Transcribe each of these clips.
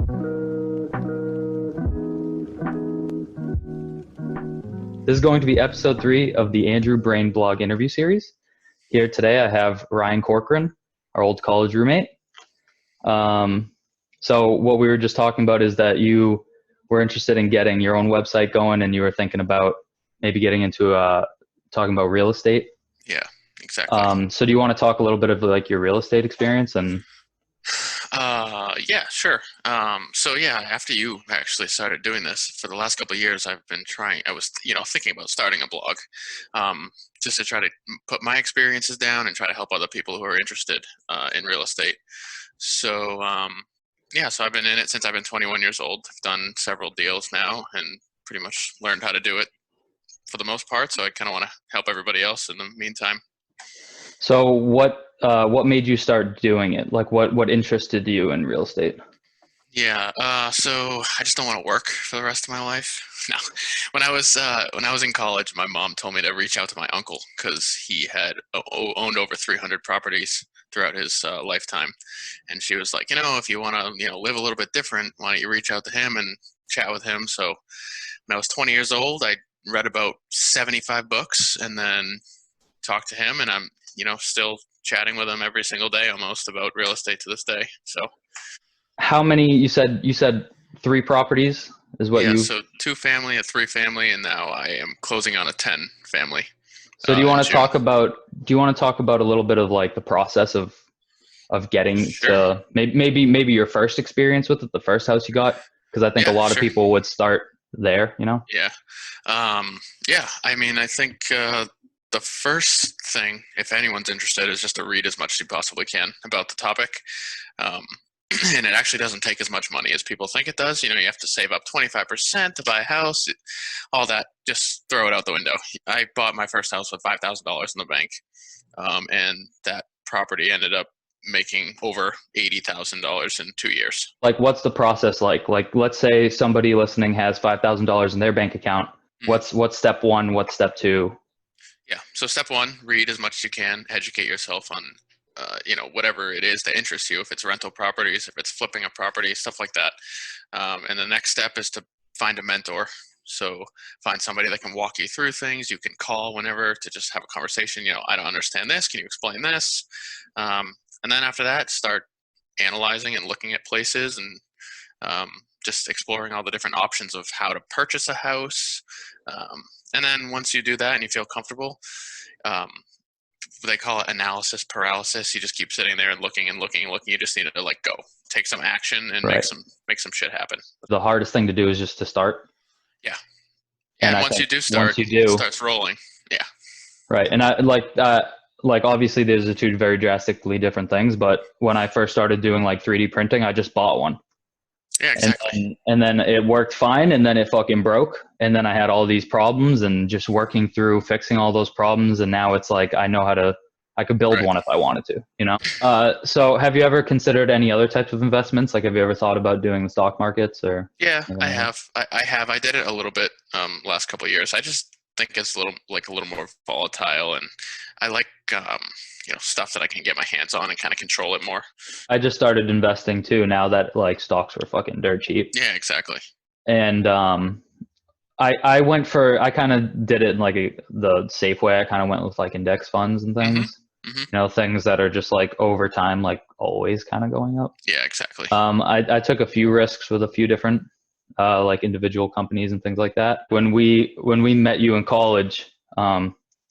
This is going to be episode 3 of the Andrew Brain blog interview series. Here today I have Ryan Corcoran, our old college roommate. So what we were just talking about is that you were interested in getting your own website going, and you were thinking about maybe getting into talking about real estate. Yeah, exactly. So do you want to talk a little bit of like your real estate experience? And Yeah, sure. So yeah, after you actually started doing this for the last couple of years, I was, thinking about starting a blog, just to try to put my experiences down and try to help other people who are interested, in real estate. So, yeah, so I've been in it since I've been 21 years old. I've done several deals now and pretty much learned how to do it for the most part. So I kind of want to help everybody else in the meantime. so what made you start doing it? Like what interested you in real estate? Yeah, so I just don't want to work for the rest of my life. No, when I was in college, my mom told me to reach out to my uncle because he had owned over 300 properties throughout his lifetime, and she was like, if you want to, live a little bit different, why don't you reach out to him and chat with him? So when I was 20 years old, I read about 75 books and then talked to him, and I'm, still chatting with him every single day almost about real estate to this day. So. How many, you said 3 properties is what Yeah, you. so two family, a three family, and now I am closing on a 10 family So do you in want to June. talk about a little bit of like the process of getting Sure. to maybe your first experience with it, the first house you got? Because I think a Yeah, lot of sure. people would start there. Yeah. Yeah, I mean, I think the first thing, if anyone's interested, is just to read as much as you possibly can about the topic. Um, and it actually doesn't take as much money as people think it does. You have to save up 25% to buy a house, all that, just throw it out the window. I bought my first house with $5,000 in the bank, and that property ended up making over $80,000 in 2 years. Like, what's the process like? Like, let's say somebody listening has $5,000 in their bank account. Mm. What's step one? What's step two? Yeah. So step one, read as much as you can, educate yourself on, whatever it is that interests you. If it's rental properties, if it's flipping a property, stuff like that. And the next step is to find a mentor. So find somebody that can walk you through things. You can call whenever to just have a conversation. I don't understand this. Can you explain this? And then after that, start analyzing and looking at places and, just exploring all the different options of how to purchase a house. And then once you do that and you feel comfortable, um, they call it analysis paralysis. You just keep sitting there and looking and looking and looking. You just need to like go take some action and Right. make some shit happen. The hardest thing to do is just to start. Yeah. Yeah. And And I once you think do once start, you it do, starts rolling. Yeah. right. And I like obviously there's the two very drastically different things, but when I first started doing like 3D printing, I just bought one. Yeah, And exactly. then it worked fine, and then it fucking broke, and then I had all these problems, and just working through fixing all those problems, and now it's like I could build Right. one if I wanted to. So have you ever considered any other types of investments? Like, have you ever thought about doing the stock markets or Yeah, anything I like that? have. I have. I did it a little bit last couple of years. I just think it's a little more volatile, and I like stuff that I can get my hands on and kind of control it more. I just started investing too now that like stocks are fucking dirt cheap, Yeah, exactly. and I kind of did it in like the safe way. I kind of went with like index funds and Mhm. things. Mhm. Things that are just like over time, like always kind of going up. Yeah, exactly. I took a few risks with a few different like individual companies and things like that. When we met you in college,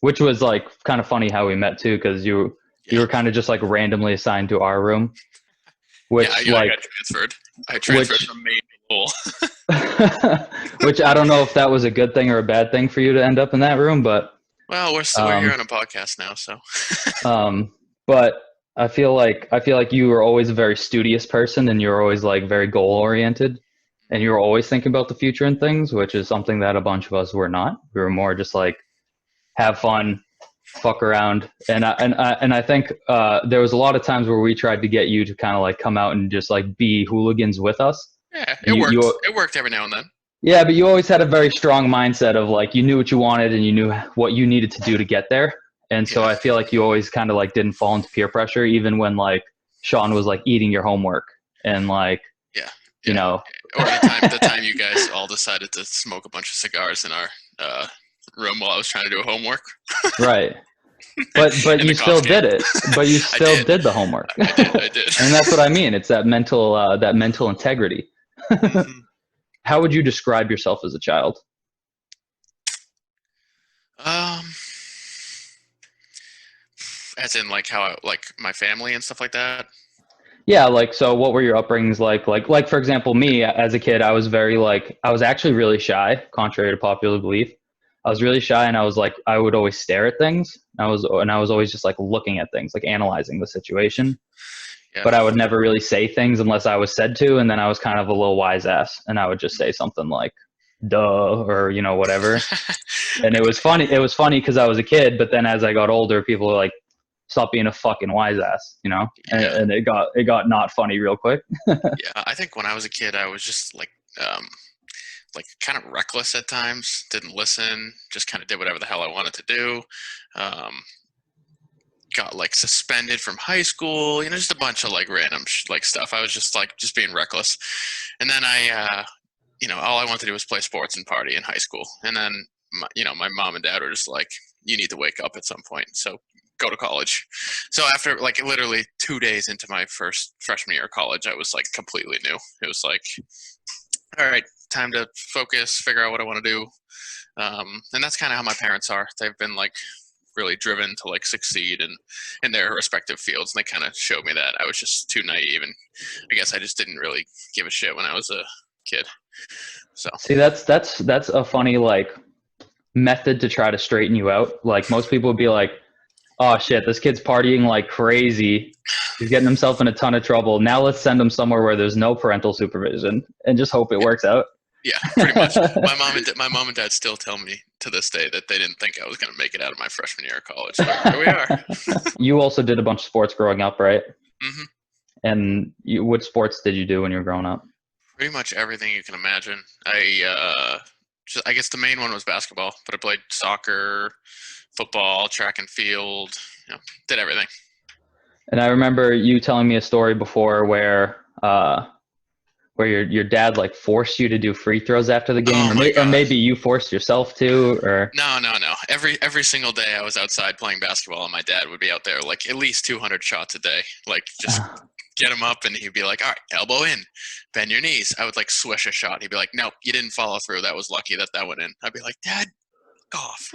which was like kind of funny how we met too, because you Yeah. were kind of just like randomly assigned to our room, Yeah, which I like got transferred. I transferred which from Maine to Lowell. which I don't know if that was a good thing or a bad thing for you to end up in that room, but Well, we're here um, on a podcast now, so Um, but I feel like you were always a very studious person, and you're always like very goal oriented, and you were always thinking about the future and things, which is something that a bunch of us were not. We were more just like have fun, fuck around, and I think there was a lot of times where we tried to get you to kind of like come out and just like be hooligans with us, yeah, and it worked. you It worked every now and then. yeah, but you always had a very strong mindset of like you knew what you wanted and you knew what you needed to do to get there. And so Yeah, I feel like you always kind of like didn't fall into peer pressure, even when like Sean was like eating your homework and like yeah, you Yeah. know. Or the time you guys all decided to smoke a bunch of cigars in our room while I was trying to do homework Right. But in the you golf still game. did it. But you I still did. did the homework. I did. And that's what I mean. It's that mental integrity. hmm How would you describe yourself as a child? Um, as in like how like my family and stuff like that. Yeah, like so what were your upbringings like? Like for example, me as a kid, I was very like I was actually really shy, contrary to popular belief. I was really shy and I was like I would always stare at things. I was always just like looking at things, like analyzing the situation. Yeah. But I would never really say things unless I was said to, and then I was kind of a little wise ass and I would just say something like duh or whatever. And I got you. it was funny because I was a kid, but then as I got older, people were like, stop being a fucking wise ass, Yeah. and it got not funny real quick. Yeah. I think when I was a kid, I was just um, like kind of reckless at times. Didn't listen. Just kind of did whatever the hell I wanted to do. Um, got like suspended from high school. Just a bunch of like random like stuff. I was just being reckless. And then all I wanted to do was play sports and party in high school. And then my mom and dad were just like, you need to wake up at some point. So go to college. So after like literally 2 days into my first freshman year of college, I was like completely new. It was like, all right, time to focus, figure out what I want to do. And that's kind of how my parents are. They've been like really driven to like succeed in their respective fields. And they kind of showed me that. I was just too naive. And I guess I just didn't really give a shit when I was a kid. So, See, that's a funny like method to try to straighten you out. Like most people would be like, "Oh shit, this kid's partying like crazy. He's getting himself in a ton of trouble. Now let's send him somewhere where there's no parental supervision and just hope it yeah, works out." yeah, pretty much. My mom and dad still tell me to this day that they didn't think I was going to make it out of my freshman year of college. So here we are. You also did a bunch of sports growing up, right? hmm And what sports did you do when you were growing up? Pretty much everything you can imagine. I guess the main one was basketball, but I played soccer, football, track and field. Did everything. And I remember you telling me a story before where your dad like forced you to do free throws after the game, Oh my or god. maybe you forced yourself to, or No, no, no. Every single day I was outside playing basketball, and my dad would be out there like at least 200 shots a day, like just get him up, and he'd be like, "All right, elbow in, bend your knees." I would like swish a shot. He'd be like, "Nope, you didn't follow through. That was lucky that went in." I'd be like, "Dad, off."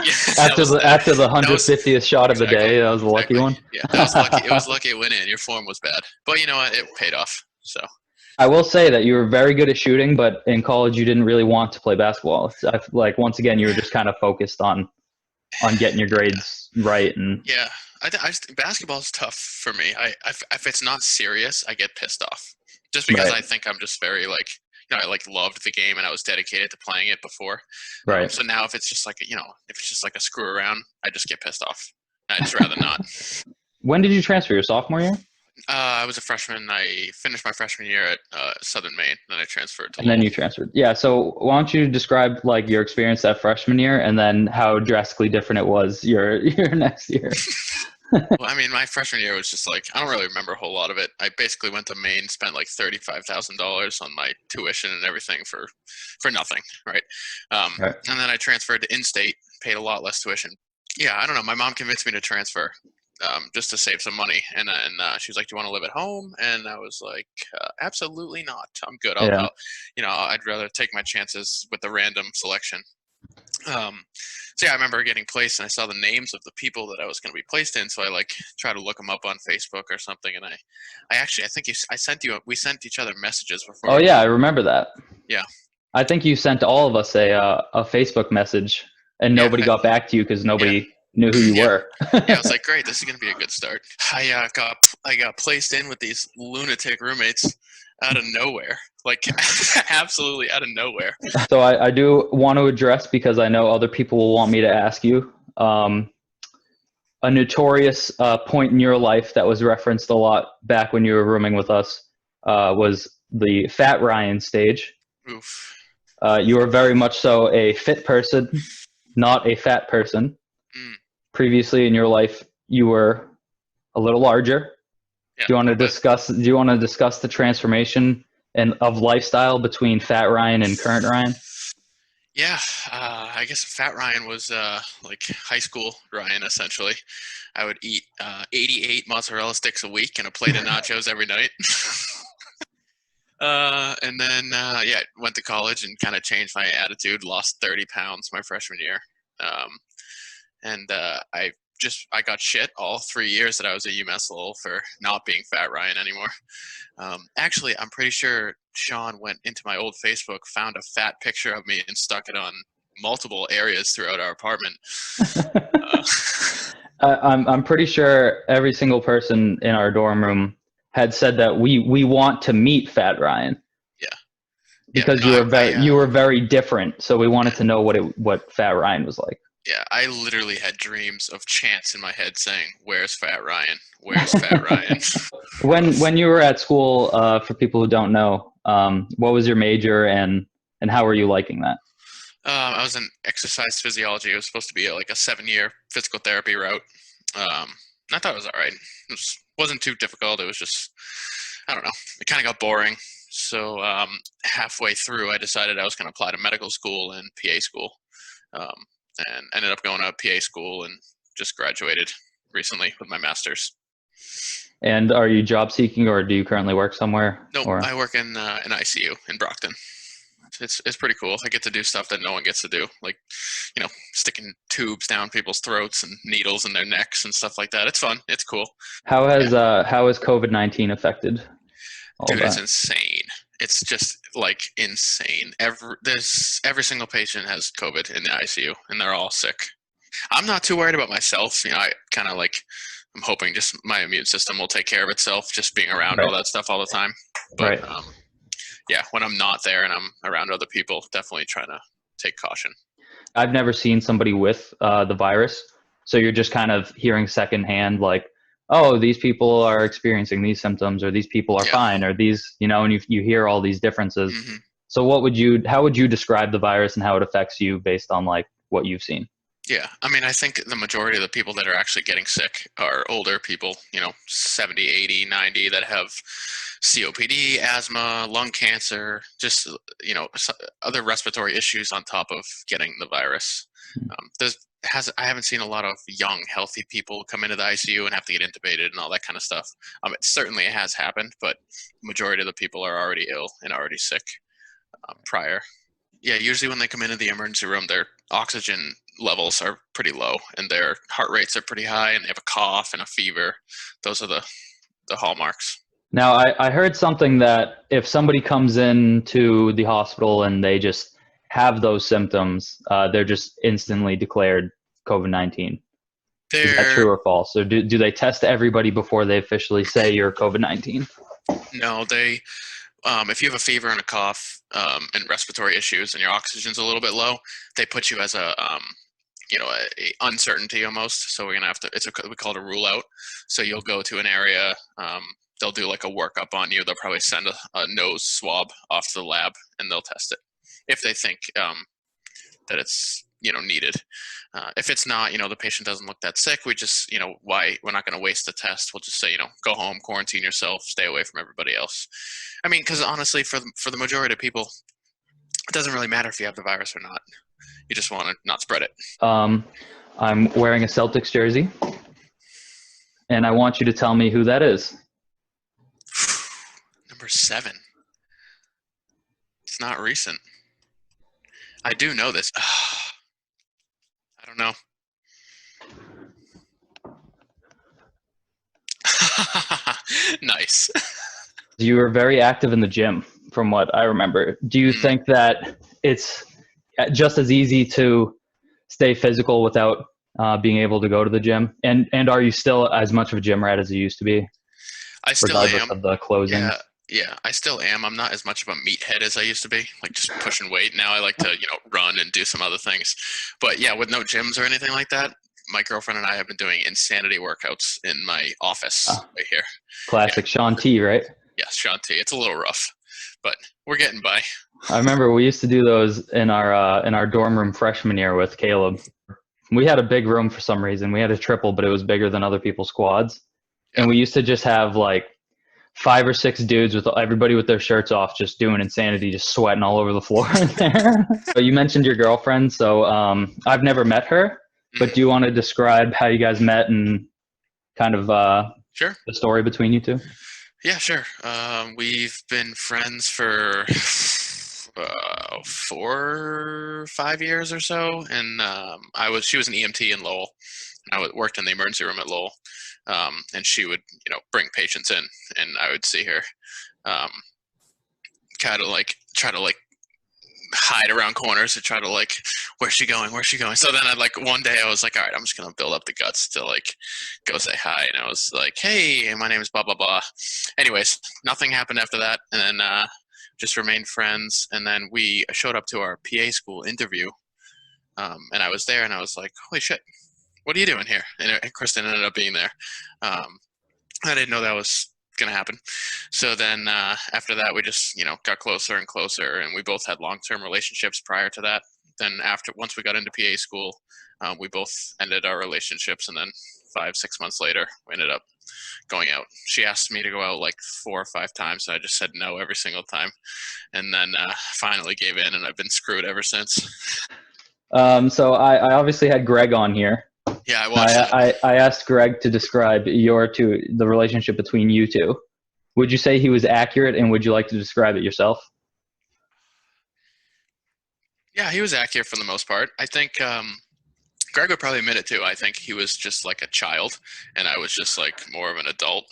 Yeah, after the that was 150th shot of the exactly day, that was the lucky exactly one. yeah. That was lucky. It was lucky it went in. Your form was bad, but you know what? It paid off. So I will say that you were very good at shooting, but in college you didn't really want to play basketball. Like once again, you were yeah, just kind of focused on getting your grades right, and yeah. Basketball is tough for me. If it's not serious, I get pissed off. Just because right, I think I'm just very like I like loved the game and I was dedicated to playing it before. right. So now if it's just like if it's just like a screw around, I just get pissed off. I just rather not. When did you transfer? Your sophomore year, I was a freshman. I finished my freshman year at Southern Maine, then I transferred to and then Lowell. you transferred. Yeah. So why don't you describe like your experience that freshman year, and then how drastically different it was your next year? Well, I mean, my freshman year was just like I don't really remember a whole lot of it. I basically went to Maine, spent like $35,000 on my tuition and everything for nothing, right? Right. And then I transferred to in-state, paid a lot less tuition. Yeah, I don't know. My mom convinced me to transfer just to save some money, and then she was like, "Do you want to live at home?" And I was like, "Absolutely not. I'm good. Yeah. I'd rather take my chances with the random selection." Um, so yeah, I remember getting placed, and I saw the names of the people that I was going to be placed in. So I like try to look them up on Facebook or something. And I think we sent each other messages before Oh we yeah, I went. remember that. Yeah, I think you sent all of us a Facebook message, and yeah, nobody got back to you because yeah, nobody knew who you yeah, were. yeah. I was like, great, this is going to be a good start. I got placed in with these lunatic roommates out of nowhere, like absolutely out of nowhere. So I do want to address because I know other people will want me to ask you. A notorious point in your life that was referenced a lot back when you were rooming with us was the Fat Ryan stage. Oof. You were very much so a fit person, not a fat person. Mm, Previously in your life, you were a little larger. yeah, Do you want to but discuss? Do you want to discuss the transformation and of lifestyle between Fat Ryan and current Ryan? Yeah, I guess Fat Ryan was like high school Ryan essentially. I would eat 88 mozzarella sticks a week and a plate of nachos every night. And then yeah, went to college and kind of changed my attitude. Lost 30 pounds my freshman year, um, and I got shit all 3 years that I was at UMass Lowell for not being Fat Ryan anymore. Actually, I'm pretty sure Sean went into my old Facebook, found a fat picture of me, and stuck it on multiple areas throughout our apartment. Uh, I'm pretty sure every single person in our dorm room had said that we want to meet Fat Ryan yeah, yeah. because No, you were very different. So we wanted yeah, to know what Fat Ryan was like. yeah. I literally had dreams of chants in my head saying, "Where's Fat Ryan? Where's Fat Ryan?" When you were at school, for people who don't know, what was your major and how were you liking that? I was in exercise physiology. It was supposed to be like a 7-year physical therapy route. I thought it was all right. Wasn't too difficult. It was just, I don't know. It kind of got boring. So halfway through, I decided I was going to apply to medical school and PA school, um, and ended up going to PA school and just graduated recently with my master's. And are you job seeking or do you currently work somewhere? No, Or I work in an ICU in Brockton. It's pretty cool. I get to do stuff that no one gets to do, like sticking tubes down people's throats and needles in their necks and stuff like that. It's fun. It's cool. how has COVID-19 affected all Dude, it's that? insane. It's just like insane. Every single patient has COVID in the ICU, and they're all sick. I'm not too worried about myself. I kind of like. I'm hoping just my immune system will take care of itself, just being around Right. all that stuff all the time. Right. But yeah, when I'm not there and I'm around other people, definitely trying to take caution. I've never seen somebody with the virus, so you're just kind of hearing secondhand, like, oh, these people are experiencing these symptoms, or these people are Yeah. fine, or these, and you hear all these differences. hmm So how would you describe the virus and how it affects you based on like what you've seen? Yeah. I mean, I think the majority of the people that are actually getting sick are older people, 70, 80, 90 that have COPD, asthma, lung cancer, just, other respiratory issues on top of getting the virus. I haven't seen a lot of young, healthy people come into the ICU and have to get intubated and all that kind of stuff. It certainly has happened, but the majority of the people are already ill and already sick prior. Yeah, usually when they come into the emergency room, their oxygen levels are pretty low and their heart rates are pretty high and they have a cough and a fever. Those are the hallmarks. Now, I heard something that if somebody comes into the hospital and they just have those symptoms, they're just instantly declared COVID-19. Is that true They're or false? Or do they test everybody before they officially say you're COVID-19? no, they if you have a fever and a cough and respiratory issues and your oxygen's a little bit low, they put you as a uncertainty almost. So we're gonna have to. We call it a rule out. So you'll go to an area. They'll do like a workup on you. They'll probably send a nose swab off to the lab and they'll test it if they think that it's needed. If it's not, the patient doesn't look that sick, we just, why we're not going to waste the test. We'll just say, go home, quarantine yourself, stay away from everybody else. I mean, because honestly, for the majority of people, it doesn't really matter if you have the virus or not. You just want to not spread it. I'm wearing a Celtics jersey, and I want you to tell me who that is. Number 7. It's not recent. I do know this. I don't know. Nice. You were very active in the gym, from what I remember. Do you think that it's just as easy to stay physical without being able to go to the gym? And are you still as much of a gym rat as you used to be, I still regardless am. of the closings? Yeah, I still am. I'm not as much of a meathead as I used to be, like just pushing weight. Now I like to, run and do some other things. But yeah, with no gyms or anything like that, my girlfriend and I have been doing insanity workouts in my office right here. Classic Sean T, right? Yes, Shanti. It's a little rough, but we're getting by. I remember we used to do those in our dorm room freshman year with Caleb. We had a big room for some reason. We had a triple, but it was bigger than other people's quads. And we used to just have like 5 or 6 dudes with everybody with their shirts off, just doing insanity, just sweating all over the floor in there. So you mentioned your girlfriend, so I've never met her, but do you want to describe how you guys met and kind of Sure. the story between you two? Yeah, sure. We've been friends for 4 or 5 years or so, and she was an EMT in Lowell, and worked in the emergency room at Lowell, and she would, bring patients in, and I would see her, kind of like try to like hide around corners to try to like, where's she going? Where's she going? So then one day I was like, all right, I'm just gonna build up the guts to like go say hi, and I was like, hey, my name is blah blah blah. Anyways, nothing happened after that, and then just remained friends. And then we showed up to our PA school interview, and I was there, and I was like, holy shit, what are you doing here? And Kristen ended up being there. I didn't know that was gonna happen. So then after that, we just got closer and closer, and we both had long-term relationships prior to that. Then once we got into PA school, we both ended our relationships, and then 5-6 months later, we ended up going out. She asked me to go out like 4 or 5 times, and I just said no every single time, and then finally gave in, and I've been screwed ever since. So I obviously had Greg on here. Yeah, I watched that. I asked Greg to describe the relationship between you two. Would you say he was accurate, and would you like to describe it yourself? Yeah, he was accurate for the most part. I think Greg would probably admit it too. I think he was just like a child, and I was just like more of an adult.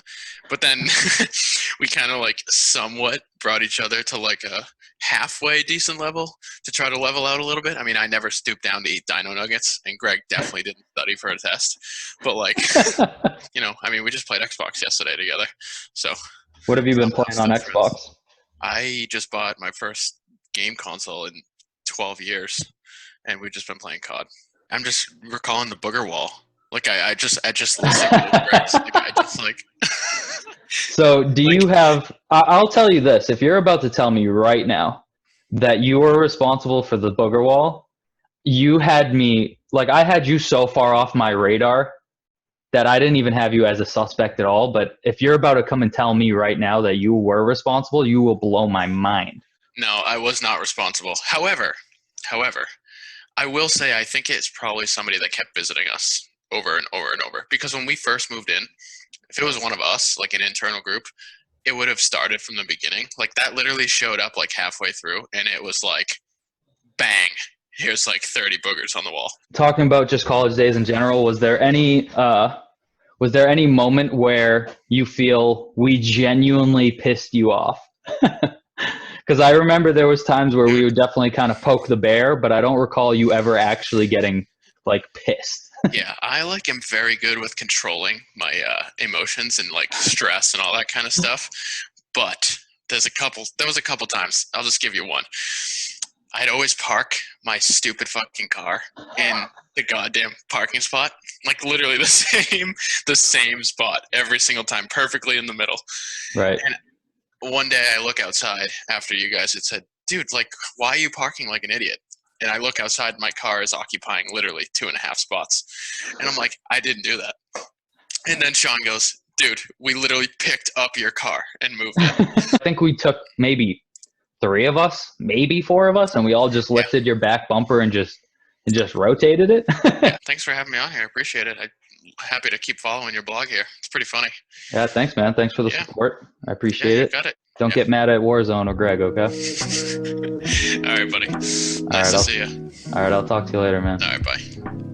But then we kind of like somewhat brought each other to like a halfway decent level to try to level out a little bit. I mean, I never stooped down to eat dino nuggets, and Greg definitely didn't study for a test. But like, I mean, we just played Xbox yesterday together. So What have you been playing on Xbox? I just bought my first game console in 12 years, and we've just been playing COD. I'm just recalling the booger wall. Like I just listened to the lyrics. Like I just like. So do you have? I'll tell you this: if you're about to tell me right now that you were responsible for the booger wall, you had me like I had you so far off my radar that I didn't even have you as a suspect at all. But if you're about to come and tell me right now that you were responsible, you will blow my mind. No, I was not responsible. However, I will say I think it's probably somebody that kept visiting us over and over and over. Because when we first moved in, if it was one of us, like an internal group, it would have started from the beginning. Like that literally showed up like halfway through, and it was like, bang, here's like 30 boogers on the wall. Talking about just college days in general, was there any moment where you feel we genuinely pissed you off? Because I remember there was times where we would definitely kind of poke the bear, but I don't recall you ever actually getting like pissed. Yeah, I like am very good with controlling my emotions and like stress and all that kind of stuff. But there was a couple times. I'll just give you one. I'd always park my stupid fucking car in the goddamn parking spot, like literally the same spot every single time, perfectly in the middle. Right. And one day I look outside after you guys had said, dude, like, why are you parking like an idiot? And I look outside, my car is occupying literally 2.5 spots. And I'm like, I didn't do that. And then Sean goes, dude, we literally picked up your car and moved it. I think we took maybe 3 of us, maybe 4 of us, and we all just lifted your back bumper and just rotated it. Yeah, thanks for having me on here. I appreciate it. I'm happy to keep following your blog here. It's pretty funny. Yeah, thanks, man. Thanks for the support. I appreciate it. Got it. Don't get mad at Warzone or Greg, okay? All right, buddy. Nice to see you. All right, I'll talk to you later, man. All right, bye.